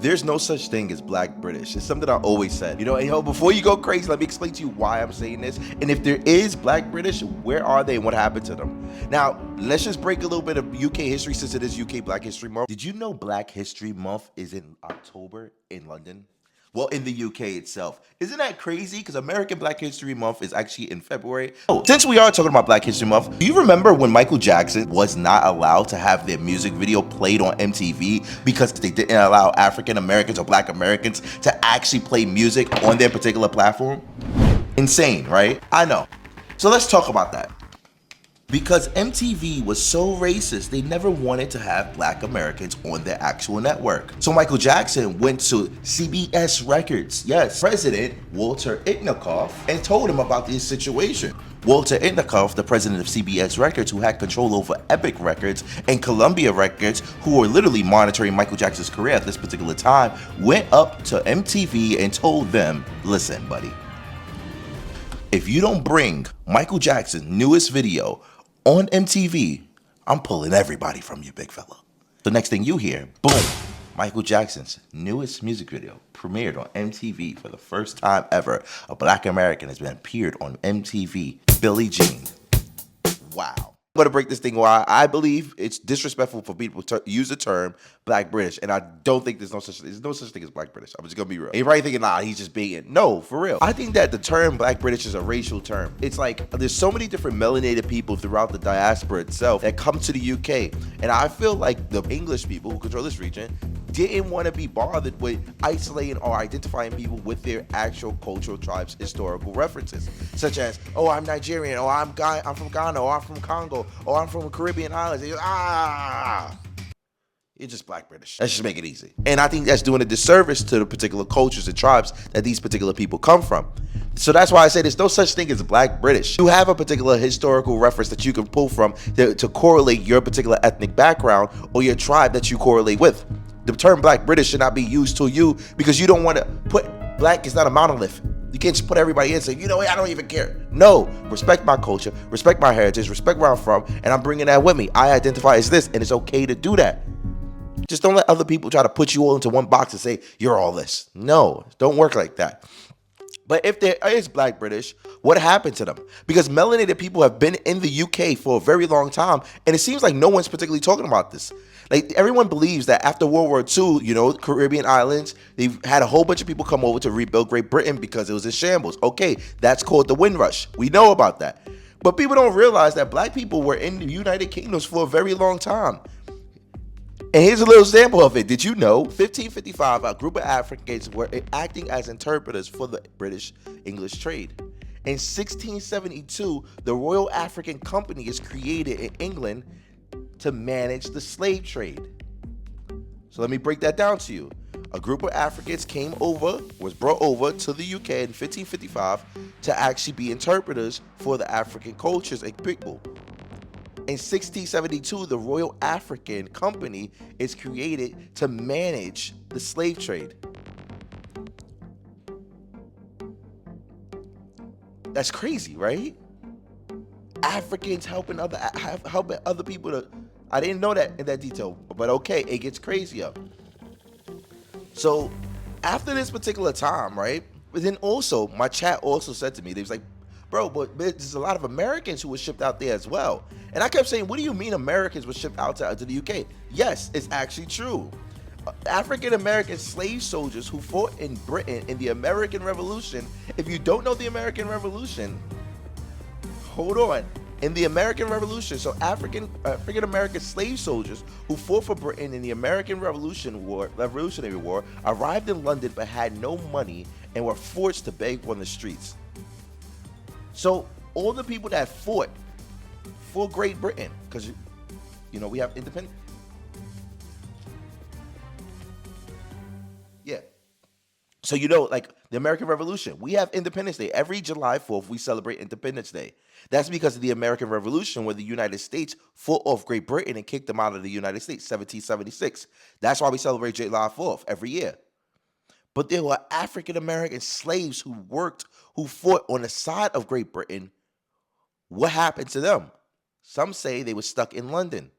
There's no such thing as black British. It's something I always said. And before you go crazy, let me explain to you why I'm saying this. And if there is black British, where are they and what happened to them? Now, let's just break a little bit of UK history since it is UK Black History Month. Did you know Black History Month is in October in London? Well, in the UK itself. Isn't that crazy? Because American Black History Month is actually in February. Oh, since we are talking about Black History Month, do you remember when Michael Jackson was not allowed to have their music video played on MTV because they didn't allow African Americans or Black Americans to actually play music on their particular platform? Insane, right? I know. So let's talk about that. Because MTV was so racist, they never wanted to have Black Americans on their actual network. So Michael Jackson went to CBS Records, yes, President Walter Itnikoff, and told him about this situation. Walter Itnikoff, the president of CBS Records, who had control over Epic Records and Columbia Records, who were literally monitoring Michael Jackson's career at this particular time, went up to MTV and told them, listen, buddy, if you don't bring Michael Jackson's newest video on MTV, I'm pulling everybody from you, big fella. The next thing you hear, boom, Michael Jackson's newest music video premiered on MTV for the first time ever. A Black American has been appeared on MTV, Billie Jean. Wow. I'm going to break this thing why I believe it's disrespectful for people to use the term Black British, and I don't think there's no such thing as Black British. I'm just going to be real. And you're probably thinking, nah, he's just being. No, for real. I think that the term Black British is a racial term. It's like there's so many different melanated people throughout the diaspora itself that come to the UK, and I feel like the English people who control this region didn't want to be bothered with isolating or identifying people with their actual cultural tribes' historical references, such as, oh, I'm Nigerian, or I'm from Ghana, or I'm from Congo, or I'm from the Caribbean islands. You're just Black British. Let's just make it easy. And I think that's doing a disservice to the particular cultures and tribes that these particular people come from. So that's why I say there's no such thing as Black British. You have a particular historical reference that you can pull from to correlate your particular ethnic background or your tribe that you correlate with. The term Black British should not be used to you because you don't want to put black is not a monolith. You can't just put everybody in and say, you know what, I don't even care. No, respect my culture, respect my heritage, respect where I'm from, and I'm bringing that with me. I identify as this, and it's okay to do that. Just don't let other people try to put you all into one box and say, you're all this. No, don't work like that. But if there is Black British, what happened to them? Because melanated people have been in the UK for a very long time, and it seems like no one's particularly talking about this. Like, everyone believes that after World War II, Caribbean islands, they've had a whole bunch of people come over to rebuild Great Britain because it was in shambles. Okay, that's called the Windrush. We know about that. But people don't realize that Black people were in the United Kingdoms for a very long time. And here's a little sample of it. Did you know, 1555, a group of Africans were acting as interpreters for the British English trade. In 1672, the Royal African Company is created in England to manage the slave trade. So let me break that down to you. A group of Africans was brought over to the UK in 1555 to actually be interpreters for the African cultures and people. In 1672, the Royal African Company is created to manage the slave trade. That's crazy, right? Africans helping other people to. I didn't know that in that detail, but okay, it gets crazier. So after this particular time, right? But then also, my chat also said to me, they was like, bro, but there's a lot of Americans who were shipped out there as well. And I kept saying, what do you mean Americans were shipped out to the UK? Yes, it's actually true. African-American slave soldiers who fought in Britain in the American Revolution. If you don't know the American Revolution, hold on. In the American Revolution, so African-American slave soldiers who fought for Britain in the American Revolutionary War arrived in London but had no money and were forced to beg on the streets. So all the people that fought for Great Britain, because we have independence. Yeah. So like the American Revolution, we have Independence Day. Every July 4th, we celebrate Independence Day. That's because of the American Revolution, where the United States fought off Great Britain and kicked them out of the United States, 1776. That's why we celebrate July 4th every year. But there were African American slaves who fought on the side of Great Britain. What happened to them? Some say they were stuck in London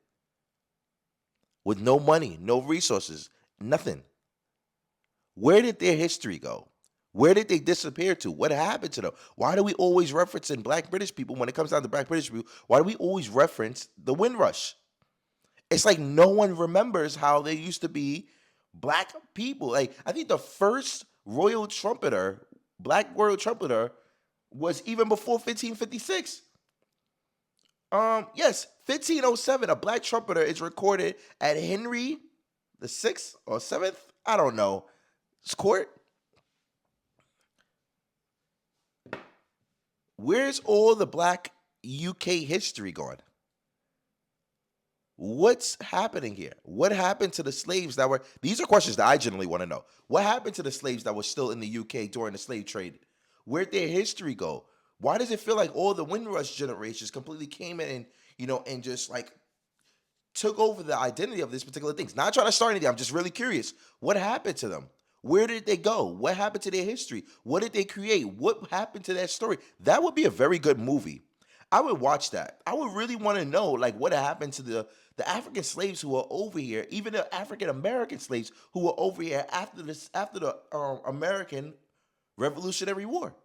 with no money, no resources, nothing. Where did their history go? Where did they disappear to? What happened to them? Why do we always reference in Black British people, when it comes down to Black British people, why do we always reference the Windrush? It's like no one remembers how there used to be black people. Like, I think the first royal trumpeter, black royal trumpeter, was even before 1556. Yes, 1507, a black trumpeter is recorded at Henry the sixth or seventh, I don't know, court. Where's all the black UK history gone? What's happening here? What happened to the slaves that were? These are questions that I generally want to know. What happened to the slaves that were still in the UK during the slave trade? Where'd their history go? Why does it feel like all the Windrush generations completely came in and, and just like took over the identity of this particular things? Not trying to start anything. I'm just really curious. What happened to them? Where did they go? What happened to their history? What did they create? What happened to that story? That would be a very good movie. I would watch that. I would really want to know, like, what happened to the African slaves who were over here, even the African American slaves who were over here after the American Revolutionary War.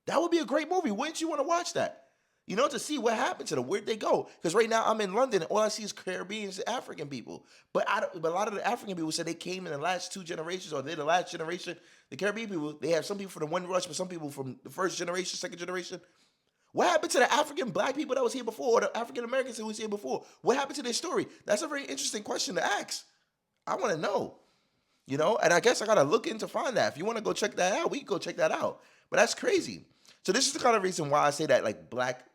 That would be a great movie. Wouldn't you want to watch that? To see what happened to them. Where'd they go? Because right now I'm in London and all I see is Caribbeans and African people. But a lot of the African people said they came in the last two generations, or they're the last generation. The Caribbean people, they have some people from the Windrush, but some people from the first generation, second generation. What happened to the African black people that was here before, or the African Americans who was here before? What happened to their story? That's a very interesting question to ask. I want to know, and I guess I got to look in to find that. If you want to go check that out, we can go check that out. But that's crazy. So this is the kind of reason why I say that, like, black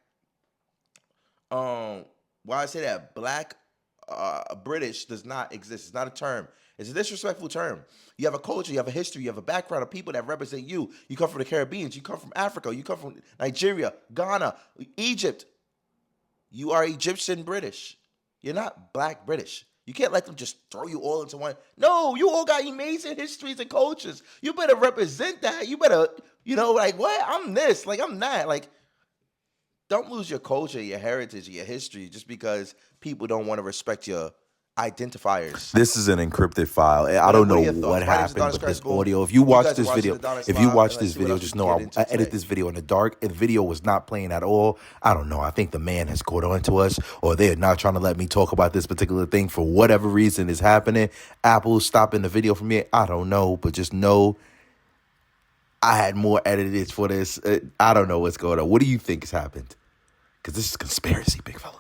British does not exist. It's not a term. It's a disrespectful term. You have a culture, you have a history, you have a background of people that represent you. You come from the Caribbean, you come from Africa, you come from Nigeria, Ghana, Egypt. You are Egyptian British. You're not black British. You can't let them just throw you all into one. No, you all got amazing histories and cultures. You better represent that. You better, like, what? I'm this, like, I'm that. Like, don't lose your culture, your heritage, your history just because people don't want to respect your identifiers. This is an encrypted file. I don't know what happened with this audio. If you watch this video, just know I edit this video in the dark. The video was not playing at all. I don't know. I think the man has caught on to us, or they're not trying to let me talk about this particular thing for whatever reason is happening. Apple's stopping the video from me. I don't know, but just know I had more editors for this. I don't know what's going on. What do you think has happened? Because this is conspiracy, big fella.